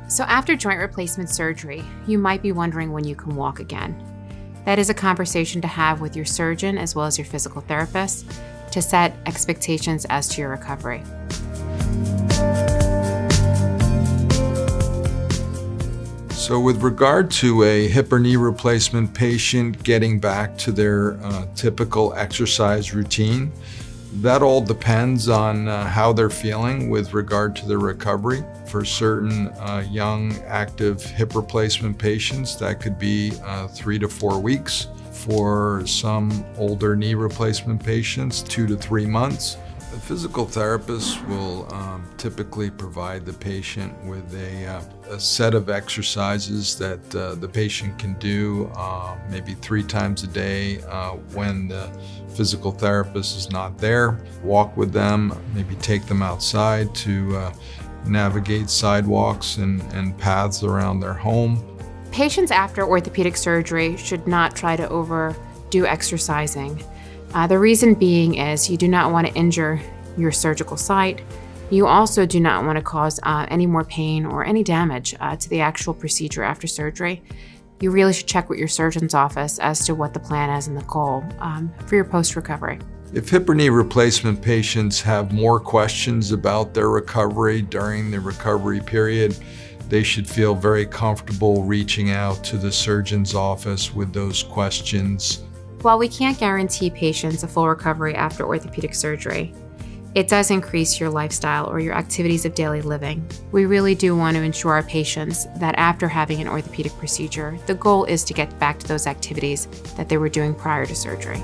So after joint replacement surgery, you might be wondering when you can walk again. That is a conversation to have with your surgeon as well as your physical therapist to set expectations as to your recovery. So with regard to a hip or knee replacement patient getting back to their typical exercise routine, that all depends on how they're feeling with regard to their recovery. For certain young, active hip replacement patients, that could be 3 to 4 weeks. For some older knee replacement patients, 2 to 3 months. The physical therapist will typically provide the patient with a set of exercises that the patient can do maybe 3 times a day when the physical therapist is not there. Walk with them, maybe take them outside to navigate sidewalks and paths around their home. Patients after orthopedic surgery should not try to overdo exercising. The reason being is you do not want to injure your surgical site. You also do not want to cause any more pain or any damage to the actual procedure after surgery. You really should check with your surgeon's office as to what the plan is and the goal for your post-recovery. If hip or knee replacement patients have more questions about their recovery during the recovery period, they should feel very comfortable reaching out to the surgeon's office with those questions. While we can't guarantee patients a full recovery after orthopedic surgery, it does increase your lifestyle or your activities of daily living. We really do want to ensure our patients that after having an orthopedic procedure, the goal is to get back to those activities that they were doing prior to surgery.